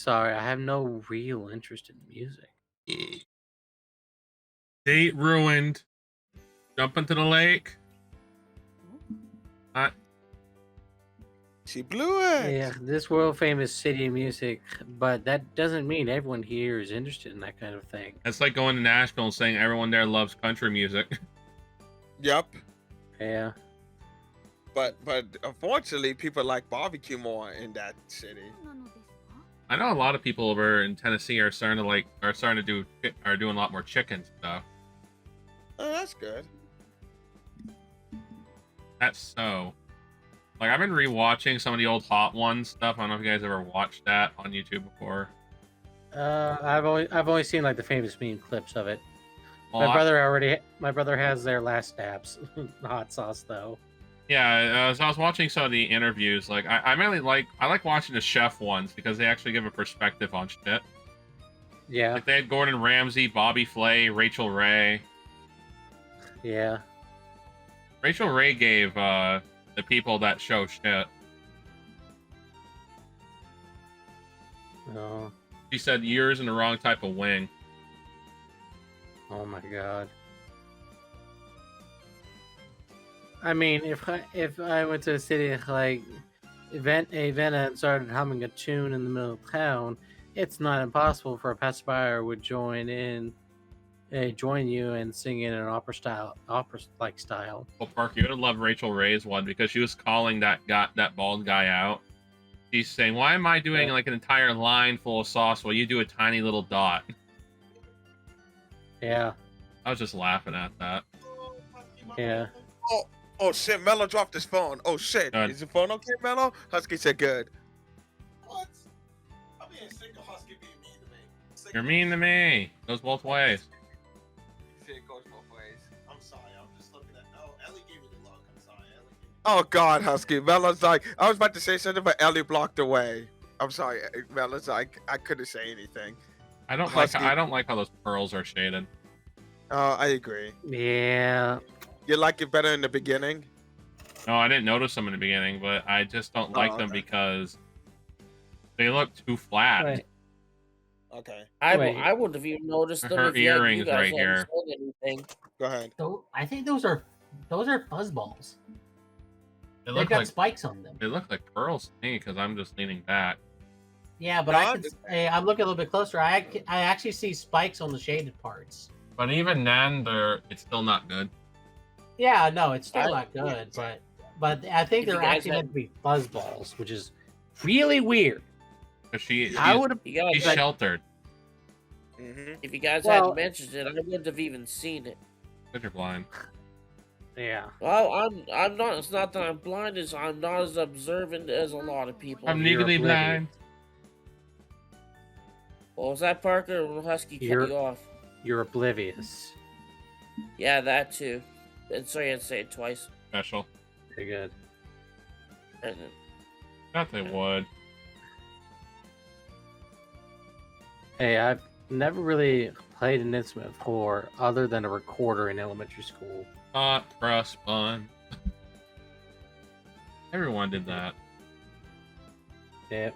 Sorry, I have no real interest in music. Date ruined. Jump into the lake. She blew it. Yeah, this world famous city of music, but that doesn't mean everyone here is interested in that kind of thing. It's like going to Nashville and saying everyone there loves country music. Yep. Yeah. But unfortunately, people like barbecue more in that city. I know a lot of people over in Tennessee are doing a lot more chicken stuff. Oh, that's good. That's so. Like, I've been rewatching some of the old Hot Ones stuff. I don't know if you guys ever watched that on YouTube before. I've only seen like the famous meme clips of it. Well, My brother has their last stabs. Hot sauce though. Yeah, as I was watching some of the interviews, like I like watching the chef ones because they actually give a perspective on shit. Yeah. Like they had Gordon Ramsay, Bobby Flay, Rachel Ray. Yeah. Rachel Ray gave the people that show shit. Oh. She said you're in the wrong type of wing. Oh my god. I mean, if I went to a city like event and started humming a tune in the middle of town, it's not impossible for a passerby would join you and sing in an opera-like style. Well, Parker, you would have loved Rachel Ray's one because she was calling that bald guy out. She's saying, "Why am I doing like an entire line full of sauce while you do a tiny little dot?" Yeah. I was just laughing at that. Yeah. Oh shit, Melo dropped his phone. Oh shit. Good. Is your phone okay, Melo? Husky said good. What? I'm being sick of Husky being mean to me. You're mean to me. Goes both ways. Shit goes both ways. I'm sorry. I'm just looking at. Oh, Ellie gave me the look. I'm sorry, Ellie. Oh god, Husky. Melo's like, I was about to say something, but Ellie blocked away. I'm sorry, Melo's like, I couldn't say anything. I don't like how those pearls are shaded. I agree. Yeah. You like it better in the beginning? No, I didn't notice them in the beginning, but I just don't like them because they look too flat. Right. Okay. I wouldn't have even noticed them. Her if you earrings guys right hadn't here. said anything. Go ahead. I think those are fuzzballs. They They've look got like spikes on them. they look like pearls to me because I'm just leaning back. Yeah, but No, I'm looking a little bit closer. I actually see spikes on the shaded parts. But even then, it's still not good. Yeah, no, it's still not good, but I think If you they're guys actually had- meant to be fuzzballs, which is really weird. Because she's You guys, sheltered. Mm-hmm. if you guys Well- hadn't mentioned it, I wouldn't have even seen it. Because you're blind. Yeah. Well, I'm not. It's not that I'm blind. It's I'm not as observant as a lot of people. I'm You're legally oblivious. blind. Well, was that Parker or Husky cut You're- you off? You're oblivious. Yeah, that too. And sorry, I had to say it twice. Special. Very good. And then, Thought they would. Hey, I've never really played an instrument before other than a recorder in elementary school. Hot cross bun. Everyone did that. Yep.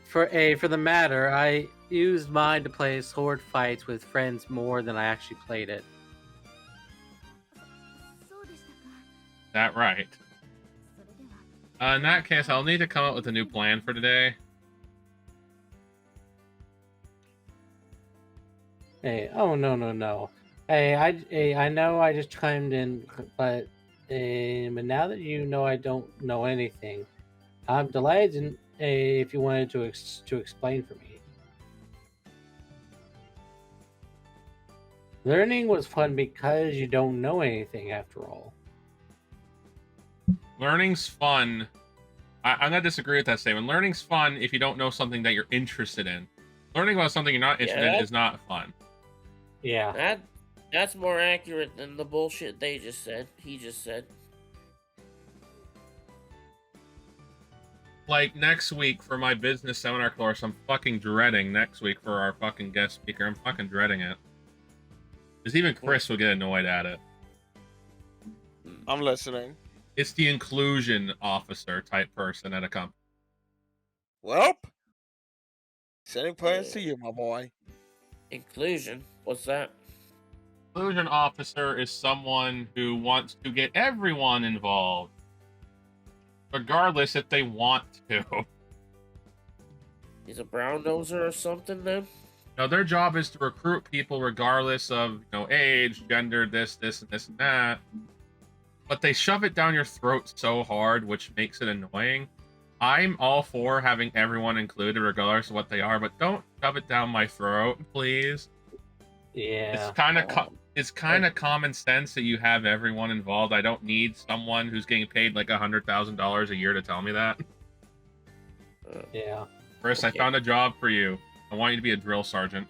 For the matter, I used mine to play sword fights with friends more than I actually played it. That right. In that case, I'll need to come up with a new plan for today. Hey, oh no. Hey, I know I just chimed in, but now that you know I don't know anything, I'm delighted if you wanted to explain for me. Learning was fun because you don't know anything after all. Learning's fun. I'm gonna disagree with that statement. Learning's fun if you don't know something that you're interested in. Learning about something you're not interested in is not fun. Yeah. that's more accurate than the bullshit they just said. He just said. Like next week for my business seminar course, I'm fucking dreading next week for our fucking guest speaker. I'm fucking dreading it. Because even Chris will get annoyed at it. I'm listening. It's the inclusion officer type person at a company. Welp. Sending prayers to you, my boy. Inclusion? What's that? Inclusion officer is someone who wants to get everyone involved, regardless if they want to. He's a brown noser or something then? Now, their job is to recruit people regardless of, age, gender, this, and this, and that. But they shove it down your throat so hard, which makes it annoying. I'm all for having everyone included regardless of what they are, but don't shove it down my throat, please. Yeah. It's kind of common sense that you have everyone involved. I don't need someone who's getting paid like $100,000 a year to tell me that. Yeah. Chris, Okay. I found a job for you. I want you to be a drill sergeant.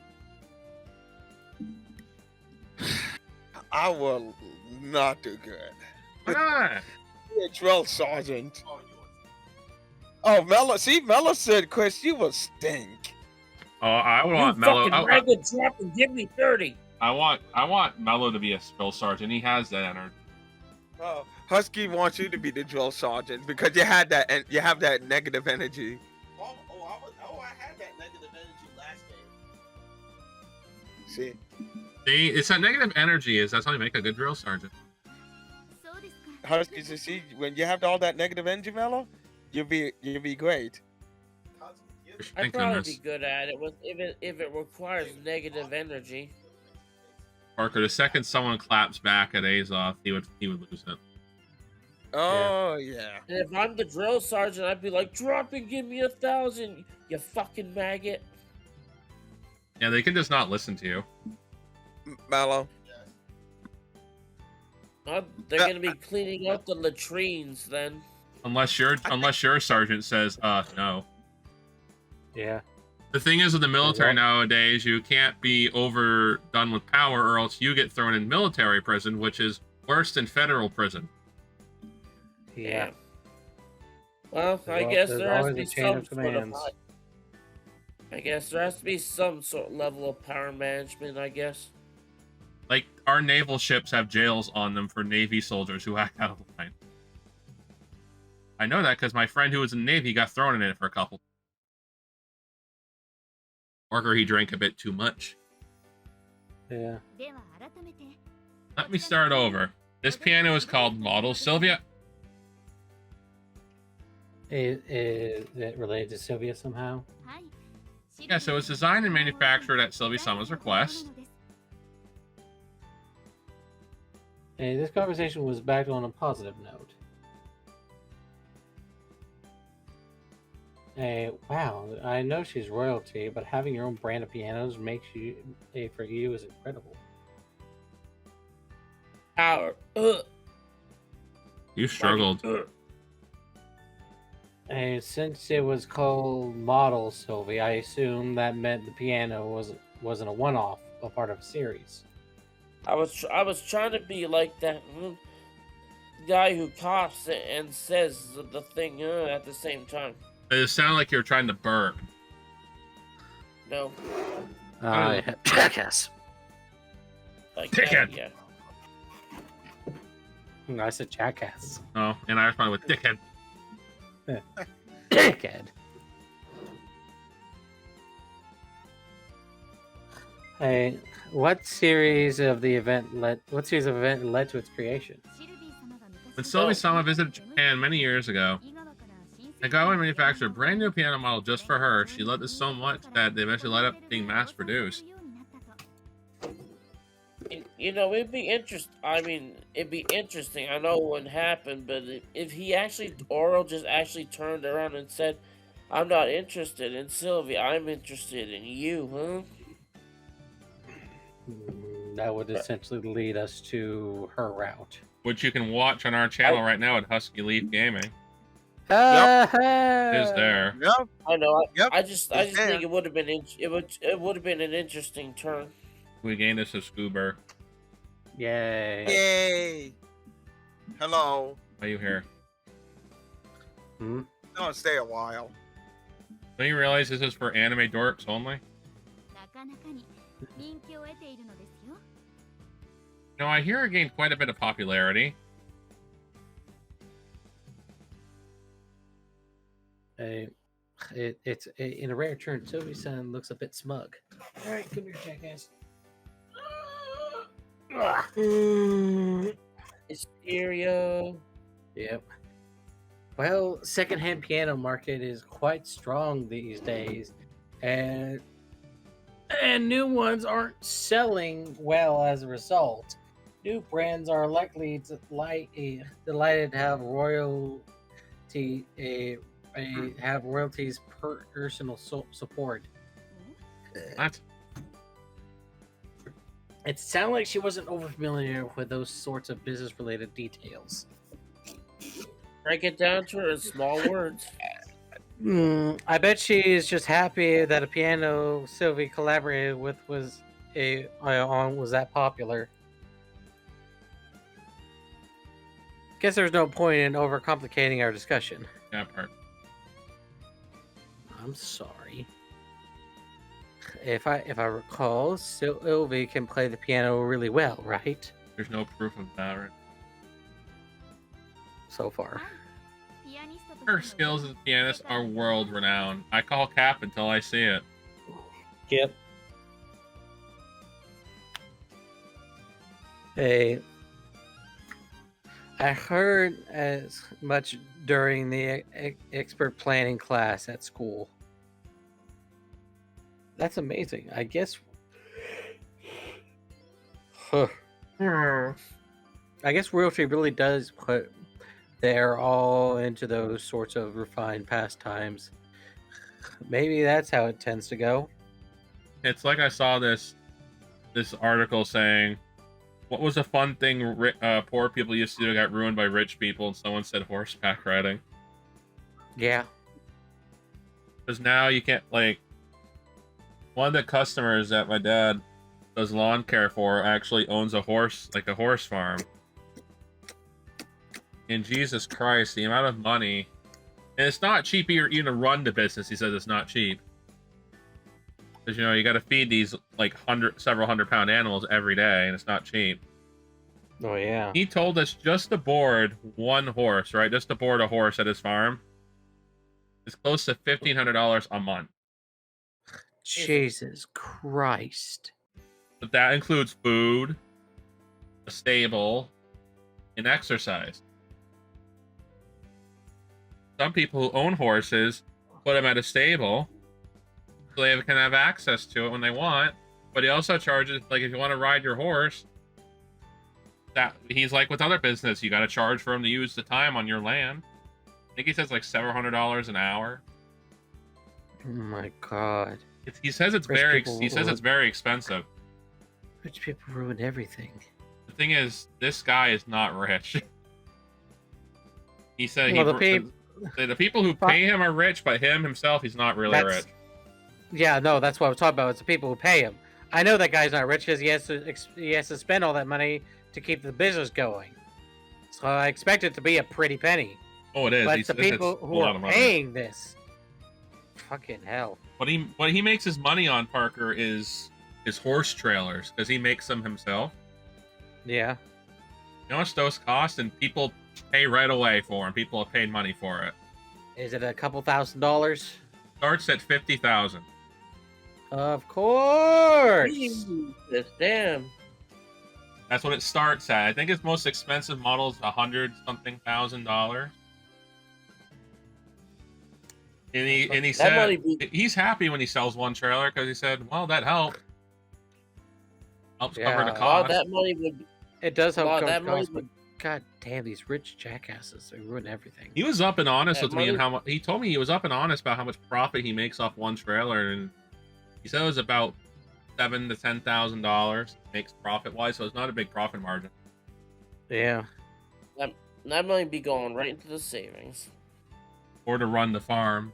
I will not do good. Why not? Be a drill sergeant. Oh, you Oh, Melo. See, Melo said, Chris, you will stink. Oh, I You want Melo. fucking ragged drop and give me 30. I want Melo to be a drill sergeant. He has that energy. Oh, Husky wants you to be the drill sergeant because you had that, and you have that negative energy. I had that negative energy last game. See, See, it's that negative energy. That's how you make a good drill sergeant. Husky, you see, when you have all that negative energy, Melo, you'll be great. I'd Thank probably goodness. be good at it if it requires negative energy. Parker, the second someone claps back at Azoth, he would lose it. Oh yeah. And if I'm the drill sergeant, I'd be like, drop and give me 1,000, you fucking maggot. Yeah, they can just not listen to you. Melo. They're gonna be cleaning up the latrines then. Unless your sergeant says, no. Yeah. The thing is with the military What? nowadays, you can't be overdone with power or else you get thrown in military prison, which is worse than federal prison. Yeah. Well, I Well, guess there's there has to always be a chain some of sort of. commands. I guess there has to be some sort of level of power management. I guess. Like, our naval ships have jails on them for Navy soldiers who act out of line. I know that because my friend who was in the Navy got thrown in it for a couple. Or he drank a bit too much. Yeah. Let me start over. This piano is called Model Sylvia. Is it related to Sylvia somehow? Yeah, so it's designed and manufactured at Sylvie Summer's request. Hey, this conversation was back on a positive note. Hey, wow, I know she's royalty, but having your own brand of pianos makes you, for you is incredible. Power. You struggled. And since it was called Model Sylvie, I assume that meant the piano wasn't a one-off, a part of a series. I was trying to be like that guy who coughs and says the thing at the same time. It sounded like you were trying to burp. No, Jackass. like Dickhead. that, yeah. I said jackass. Oh, and I responded with dickhead. Dickhead. Hey, what series of event led to its creation? When Sylvie Sama visited Japan many years ago, Nagawa manufactured a brand new piano model just for her. She loved it so much that they eventually let up being mass produced. You know, it'd be interesting. I mean, it'd be interesting. I know it wouldn't happen, but if he actually, Oro just actually turned around and said, "I'm not interested in Sylvia. I'm interested in you," huh? That would essentially lead us to her route. Which you can watch on our channel right now at HuskyLeafGaming. Yep. It is there. Yep. I know. Yep. I just It's there. think it would have been it would have been an interesting turn. We gained us a scuba. Yay. Yay. Hello. Why are you here? Hmm? Don't stay a while. Don't you realize this is for anime dorks only? No, I hear it gained quite a bit of popularity. A, in a rare turn, Sylvie's son looks a bit smug. All right, come here, jackass. Hysteria. Yep. Well, secondhand piano market is quite strong these days, and new ones aren't selling well as a result. New brands are likely to delighted to have royalties personal support. What? It sounded like she wasn't over familiar with those sorts of business related details. Break it down to her in small words. I bet she is just happy that a piano Sylvie collaborated with was that popular. Guess there's no point in overcomplicating our discussion. Yeah, part. I'm sorry. If I recall, Sylvie can play the piano really well, right? There's no proof of that, right? So far. Her skills as a pianist are world renowned. I call cap until I see it. Yep. Hey, I heard as much during the expert planning class at school. That's amazing. I guess. Huh. I guess royalty really does put their all into those sorts of refined pastimes. Maybe that's how it tends to go. It's like I saw this article saying, what was a fun thing poor people used to do that got ruined by rich people, and someone said horseback riding. Yeah. Because now you can't, like, one of the customers that my dad does lawn care for actually owns a horse farm. And Jesus Christ, the amount of money. And it's not cheap even to run the business. He says it's not cheap. Because, you got to feed these, like, several hundred-pound animals every day, and it's not cheap. Oh, yeah. He told us just to board one horse, right? Just to board a horse at his farm. It's close to $1,500 a month. Jesus Christ. But that includes food, a stable, and exercise. Some people who own horses put them at a stable so they can have access to it when they want. But he also charges, like, if you want to ride your horse, that he's like with other business, you got to charge for him to use the time on your land. I think he says like several $700 an hour. Oh my God. He says it's very expensive. Rich people ruin everything. The thing is, this guy is not rich. He said the people who pay him are rich, but him himself, he's not really rich. Yeah, no, that's what I was talking about. It's the people who pay him. I know that guy's not rich because he has to spend all that money to keep the business going. So I expect it to be a pretty penny. Oh, it is. But it's the people who are paying this. Fucking hell. What he makes his money on, Parker, is horse trailers, because he makes them himself. Yeah. You know how much those cost, and people pay right away for them. People have paid money for it. Is it a couple $1,000s? Starts at $50,000. Of course. Damn. That's what it starts at. I think his most expensive model is $100-something thousand. And he said he's happy when he sells one trailer because he said, "Well, that helps cover the cost." That money would. It does help cover the cost, but God damn, these rich jackasses, they ruin everything. He was up and honest with me, and how much he told me he was up and honest about how much profit he makes off one trailer, and he said it was about $7,000 to $10,000 makes profit wise, so it's not a big profit margin. Yeah, that money be going right into the savings, or to run the farm.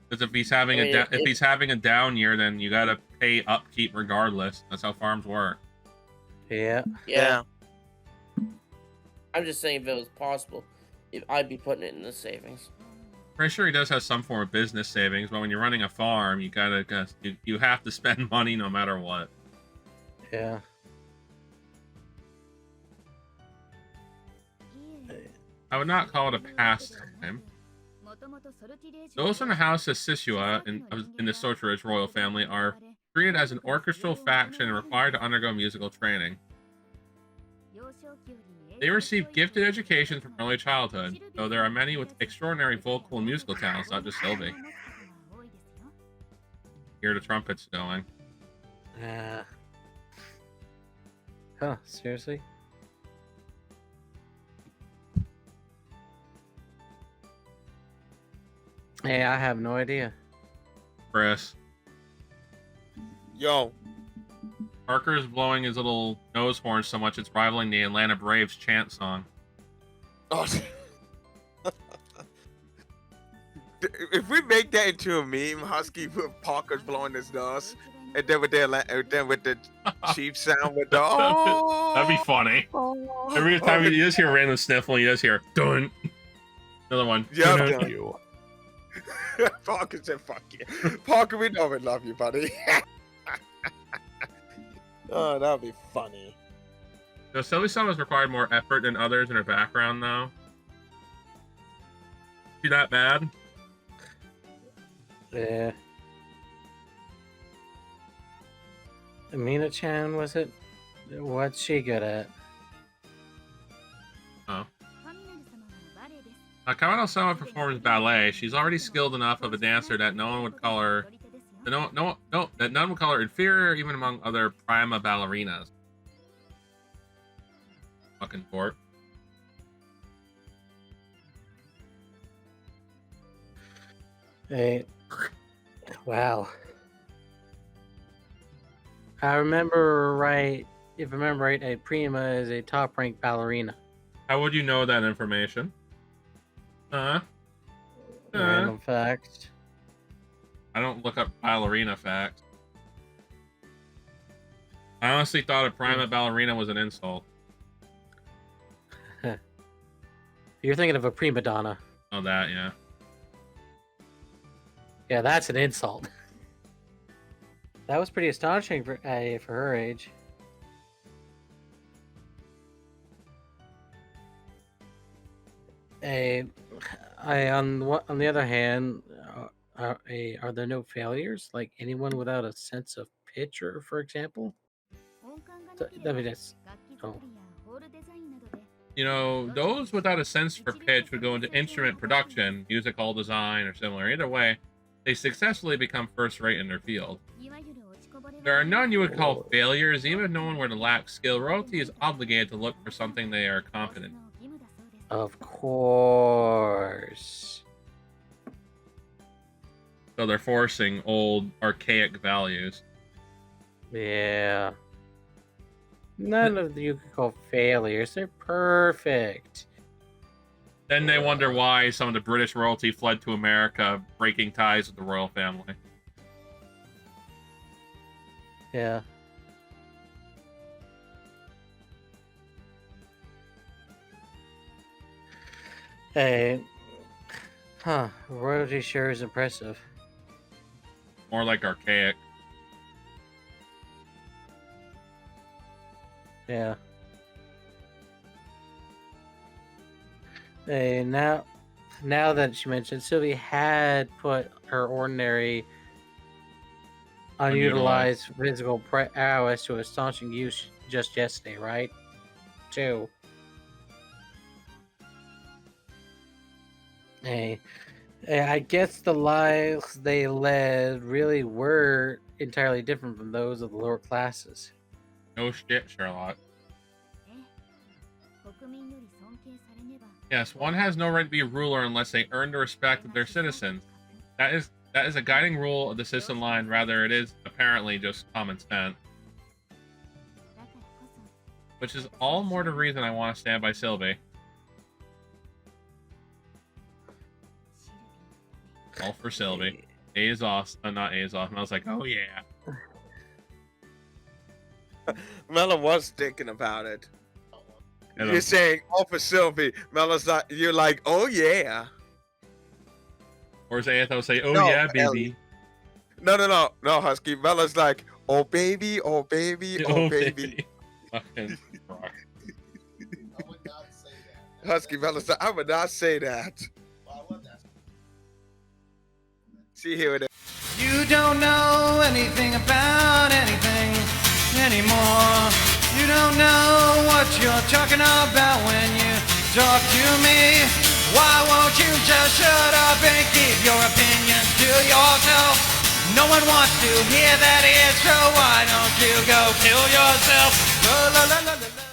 Because if he's having a down year, then you gotta pay upkeep regardless. That's how farms work. Yeah. I'm just saying, if it was possible, I'd be putting it in the savings. Pretty sure he does have some form of business savings, but when you're running a farm, you have to spend money no matter what. Yeah. I would not call it a pastime. Those from the house of Sisua in the Sorcerer's royal family are treated as an orchestral faction and required to undergo musical training. They receive gifted education from early childhood, though there are many with extraordinary vocal and musical talents, not just Sylvie. Hear the trumpets going. Huh, seriously? Hey, I have no idea. Chris. Yo. Parker is blowing his little nose horn so much it's rivaling the Atlanta Braves chant song. Oh. If we make that into a meme, Husky with Parker's blowing his nose, and then with the cheap sound with the That'd be funny. Every time you just hear a random sniffle, you just hear dun. Another one. Yeah, Dun. dun. Parker said, "Fuck you, Parker. We know we love you, buddy." Oh, that'd be funny. So Sylvie's song has required more effort than others in her background, though. She that bad? Yeah. Amina-chan, was it? What's she good at? Oh. Kamado-sama performs ballet. She's already skilled enough of a dancer that no one would call her that none would call her inferior, even among other prima ballerinas. Fucking court. Hey, wow. If I remember right, a prima is a top-ranked ballerina. How would you know that information? Random fact. I don't look up ballerina facts. I honestly thought a prima ballerina was an insult. You're thinking of a prima donna. Oh, that, yeah. Yeah, that's an insult. That was pretty astonishing for her age. On the other hand, are there no failures? Like anyone without a sense of pitch, or for example? I mean, that's You know, those without a sense for pitch would go into instrument production, music hall design, or similar. Either way, they successfully become first-rate in their field. There are none you would call failures. Even if no one were to lack skill, royalty is obligated to look for something they are competent. Of course. So they're forcing old, archaic values. Yeah. None of you could call failures. They're perfect. Then they wonder why some of the British royalty fled to America, breaking ties with the royal family. Yeah. Hey. Huh. Royalty sure is impressive. More like archaic. Yeah. Hey, now that she mentioned, Sylvie had put her ordinary unutilized physical prowess to astonishing use just yesterday, right? Too. Hey, I guess the lives they led really were entirely different from those of the lower classes. No shit, Sherlock. Yes, one has no right to be a ruler unless they earn the respect of their citizens. That is a guiding rule of the citizen line. Rather, it is apparently just common sense. Which is all more the reason I want to stand by Sylvie. All for Sylvie. Azoth, not Azoth. And I was like, oh yeah. Melo was thinking about it. And You're saying, "Oh, for Sylvie." Melo's not. You're like, "Oh yeah." Or as Azoth would say, oh No, yeah, baby. Ellie. No, Husky. Melo's like, "Oh baby, oh baby, oh baby." Fucking rock. I would not say that. Husky Melo's like, "I would not say that." Why would that? See here with it. You don't know anything about anything anymore. You don't know what you're talking about when you talk to me. Why won't you just shut up and keep your opinions to yourself? No one wants to hear that answer. Why don't you go kill yourself? La, la, la, la, la, la.